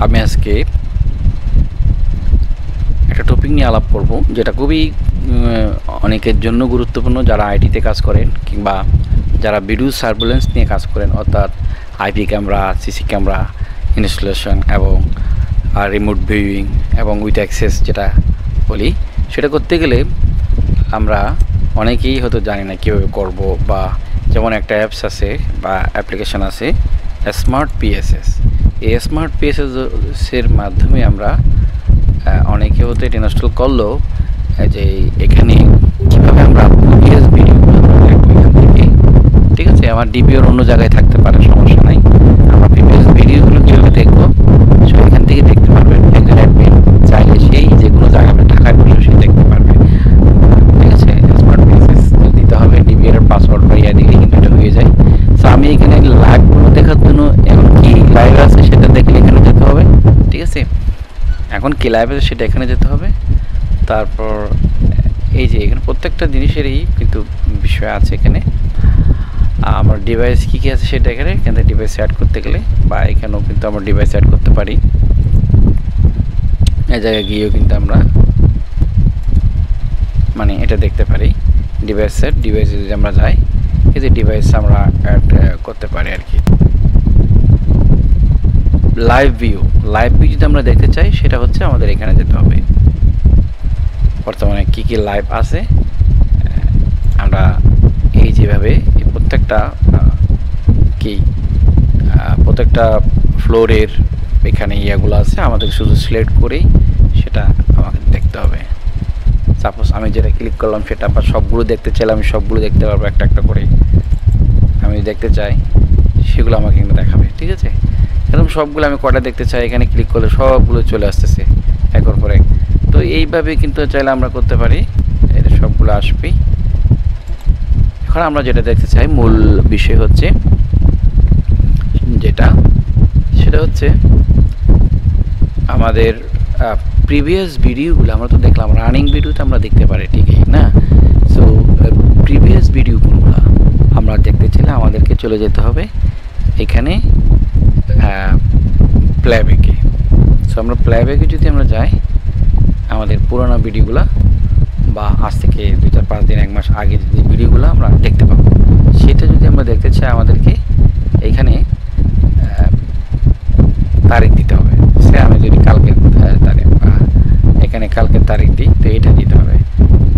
আমি আজকে একটা টপিক নিয়ে আলাপ করব যেটা খুবই অনেকের জন্য গুরুত্বপূর্ণ, যারা আইটিতে কাজ করেন কিংবা যারা ভিডিও সার্ভেলেন্স নিয়ে কাজ করেন, অর্থাৎ IP camera, CC camera installation এবং রিমোট ভিউইং এবং উইথ অ্যাক্সেস যেটা বলি, সেটা করতে গেলে আমরা অনেকেই হয়তো জানি না কীভাবে করব। বা যেমন একটা অ্যাপস আছে বা অ্যাপ্লিকেশান আছে স্মার্ট পিএসএস। এই স্মার্ট পিএসএসের মাধ্যমে আমরা অনেকে হতে এটা ইনস্টল করলেও যে এখানে কীভাবে আমরা পিএস ভিডিওগুলো দেখবো এখান থেকে, ঠিক আছে। আমার ডিপিওর অন্য জায়গায় থাকতে পারে, সমস্যা নাই। আমরা পিপিএস ভিডিওগুলো কীভাবে দেখবো সো এখান থেকে দেখতে পারবেন। একজন অ্যাডমিন চাইলে সেই যে কোনো জায়গায় ঢাকায় বসে সে দেখতে পারবে, ঠিক আছে। স্মার্ট পিএসএস দিতে হবে, ডিপিওর পাসওয়ার্ড বা ইয়া দিলে কিন্তু এটা হয়ে যায়। সো আমি এখানে লাইভগুলো দেখার জন্য এখন কি লাইভ আছে সেটা দেখলে এখানে যেতে হবে, ঠিক আছে। এখন কি লাইভ আছে সেটা এখানে যেতে হবে। তারপর এই যে এখানে প্রত্যেকটা জিনিসেরই কিন্তু বিষয় আছে। এখানে আমার ডিভাইস কী কী আছে সেটা এখানে ডিভাইস অ্যাড করতে গেলে বা এখানেও কিন্তু আমরা ডিভাইস অ্যাড করতে পারি। এই জায়গায় গিয়েও কিন্তু আমরা মানে এটা দেখতে পারি ডিভাইসের ডিভাইসে যদি আমরা যাই, এই যে ডিভাইস আমরা অ্যাড করতে পারি আর কি। লাইভ ভিউ যদি আমরা দেখতে চাই সেটা হচ্ছে আমাদের এখানে যেতে হবে। বর্তমানে কি কি লাইভ আছে আমরা এই যেভাবে প্রত্যেকটা ফ্লোরের এখানে ইয়াগুলো আছে, আমাদের শুধু সিলেক্ট করেই সেটা আমাকে দেখতে হবে। সাপোজ আমি যেটা ক্লিক করলাম সেটা আবার সবগুলো দেখতে চাইলে আমি সবগুলো দেখতে পারবো একটা একটা করে। আমি দেখতে চাই সেগুলো আমাকে কিন্তু দেখাবে, ঠিক আছে। এরকম সবগুলো আমি কটা দেখতে চাই, এখানে ক্লিক করলে সবগুলো চলে আসতেছে একর পর এক। তো এইভাবে কিন্তু চাইলে আমরা করতে পারি, এটা সবগুলো আসবেই। এখন আমরা যেটা দেখতে চাই মূল বিষয় হচ্ছে সেটা হচ্ছে আমাদের প্রিভিয়াস ভিডিওগুলো আমরা তো দেখলাম, রানিং ভিডিওতে আমরা দেখতে পারি ঠিকই না। সো প্রিভিয়াস ভিডিও কোনগুলো আমরা দেখতে চাইলে আমাদেরকে চলে যেতে হবে এখানে প্লেব্যাকে। সো আমরা প্লেব্যাকে যদি আমরা যাই, আমাদের পুরোনো ভিডিওগুলো বা আজ থেকে 2, 4, 5 দিন 1 মাস আগে যে ভিডিওগুলো আমরা দেখতে পাবো, সেটা যদি আমরা দেখতে চাই আমাদেরকে এইখানে তারিখ দিতে হবে। সে আমি যদি কালকের তারিখ বা এখানে কালকের তারিখ দিই, তো এটা দিতে হবে।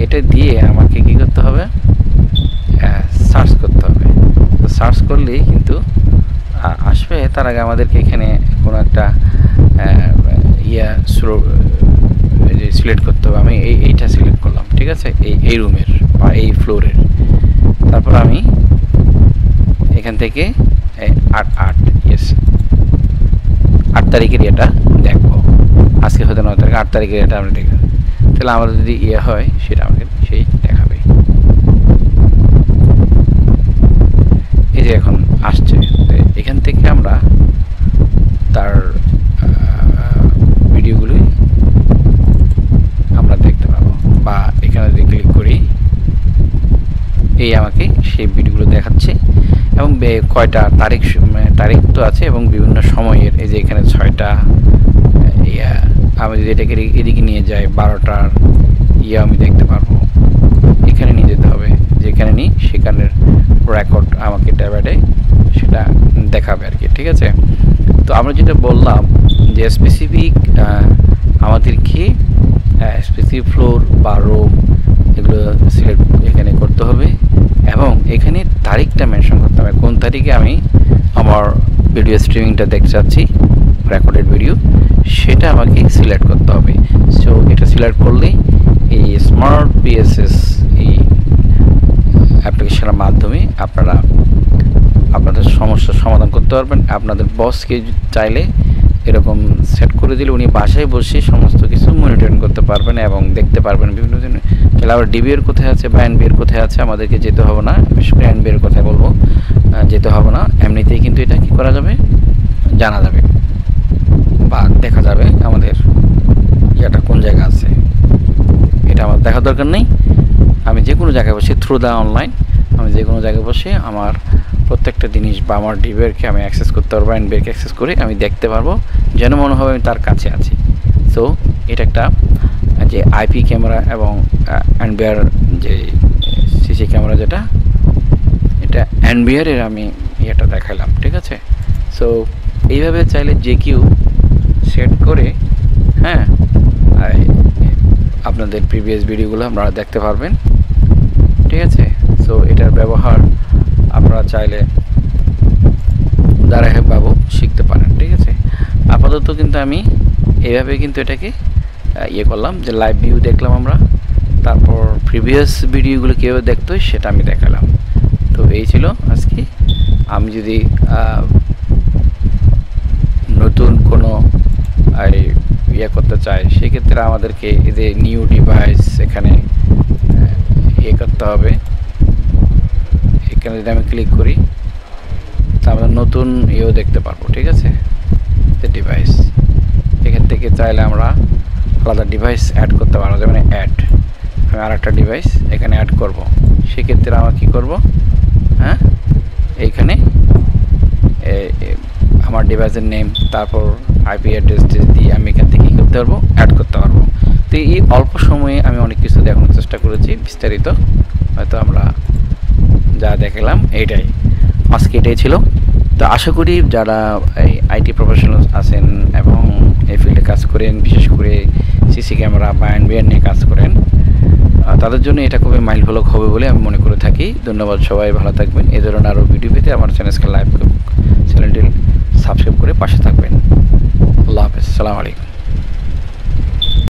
এটা দিয়ে আমাকে কী করতে হবে, সার্চ করতে হবে। তো সার্চ করলেই কিন্তু আসবে। তার আগে আমাদেরকে এখানে কোনো একটা সিলেক্ট করতে হবে। আমি এইটা সিলেক্ট করলাম, ঠিক আছে, এই রুমের বা এই ফ্লোরের। তারপর আমি এখান থেকে 8 তারিখের এটা দেখবো। আজকে হয়তো 9 তারিখ, 8 তারিখের এটা আমরা দেখব। তাহলে আমার যদি হয় সেটা আমাকে সেই দেখাবে। এই যে এখন আসছে, এখান থেকে আমরা তার ভিডিওগুলি আমরা দেখতে পাবো। বা এখানে যদি ক্লিক করি, এই আমাকে সেই ভিডিওগুলো দেখাচ্ছে এবং কয়টা তারিখ তো আছে এবং বিভিন্ন সময়ের। এই যে এখানে 6টা আমি যদি এটাকে এদিকে নিয়ে যাই 12টার আমি দেখতে পারবো। এখানে নিয়ে যেতে হবে, যেখানে নিই সেখানের রেকর্ড আমাকে ট্যাবে সেটা দেখাবে আর কি, ঠিক আছে। তো আমরা যেটা বললাম যে স্পেসিফিক আমাদেরকে স্পেসিফিক ফ্লোর বা রুম এগুলো সিলেক্ট এখানে করতে হবে এবং এখানে তারিখটা মেনশন করতে হবে, কোন তারিখে আমি আমার ভিডিও স্ট্রিমিংটা দেখতে চাচ্ছি, রেকর্ডেড ভিডিও, সেটা আমাকে সিলেক্ট করতে হবে। সো এটা সিলেক্ট করলেই এই স্মার্ট পিএসএস এই অ্যাপ্লিকেশনের মাধ্যমে আপনারা আপনাদের সমস্যার সমাধান করতে পারবেন। আপনাদের বসকে চাইলে এরকম সেট করে দিলে উনি বাসায় বসে সমস্ত কিছু মনিটরিং করতে পারবেন এবং দেখতে পারবেন বিভিন্ন দিনে। তাহলে আবার ডিবিএর কোথায় আছে বা এনবিএর কোথায় আছে আমাদেরকে যেতে হবে না, বিশেষ করে এনবিএর কথাই বলবো, যেতে হবে না। এমনিতেই কিন্তু এটা কি করা যাবে, জানা যাবে বা দেখা যাবে আমাদের এটা কোন জায়গা আছে। এটা আমার দেখার দরকার নেই। আমি যে কোনো জায়গায় বসে থ্রু দ্য অনলাইন আমি যে কোনো জায়গায় বসে আমার প্রত্যেকটা জিনিস বা আমার ডিবিআরকে আমি অ্যাক্সেস করতে পারবো, এনবিআরকে অ্যাক্সেস করে আমি দেখতে পারবো, যেন মনে হবে আমি তার কাছে আছি। সো এটা একটা যে আইপি ক্যামেরা এবং এনবিআর যে সিসি ক্যামেরা যেটা, এটা এনবিআরের আমি ইয়েটা দেখালাম, ঠিক আছে। সো এইভাবে চাইলে যে কেউ সেট করে, হ্যাঁ, আপনাদের প্রিভিয়াস ভিডিওগুলো আপনারা দেখতে পারবেন, ঠিক আছে। সো এটার ব্যবহার আপনারা চাইলে ধারাবাহিকভাবে শিখতে পারেন, ঠিক আছে। আপাতত কিন্তু আমি এইভাবে কিন্তু এটাকে ইয়ে করলাম, যে লাইভ ভিউ দেখলাম আমরা, তারপর প্রিভিয়াস ভিডিওগুলো কীভাবে দেখতে হয় সেটা আমি দেখালাম। তো এই ছিল আজকে। আমি যদি নতুন কোনো ইয়ে করতে চাই, সেক্ষেত্রে আমাদেরকে এই যে নিউ ডিভাইস এখানে ইয়ে করতে হবে। এখানে যদি আমি ক্লিক করি তাহলে নতুন ইয়েও দেখতে পারবো, ঠিক আছে। ডিভাইস এখান থেকে চাইলে আমরা আলাদা ডিভাইস অ্যাড করতে পারবো, যেমন অ্যাড, আমি আর একটা ডিভাইস এখানে অ্যাড করব। সেক্ষেত্রে আমরা কী করব, হ্যাঁ, এইখানে আমার ডিভাইসের নেম, তারপর আইপি অ্যাড্রেস দিয়ে আমি এখান থেকে কী করতে পারবো, অ্যাড করতে পারবো। তো এই অল্প সময়ে আমি অনেক কিছু দেখানোর চেষ্টা করেছি, বিস্তারিত হয়তো আমরা যা দেখালাম এইটাই আজকে, এটাই ছিল। তো আশা করি যারা এই আইটি প্রফেশনাল আছেন এবং এই ফিল্ডে কাজ করেন, বিশেষ করে সিসি ক্যামেরা বা এনবিআর নিয়ে কাজ করেন, তাদের জন্য এটা খুবই মাইলফলক হবে বলে আমি মনে করে থাকি। ধন্যবাদ, সবাই ভালো থাকবেন। এই ধরনের আরও ভিডিও পেতে আমার চ্যানেলটি সাবস্ক্রাইব করে পাশে থাকবেন। আল্লাহ হাফেজ, আসসালামু আলাইকুম।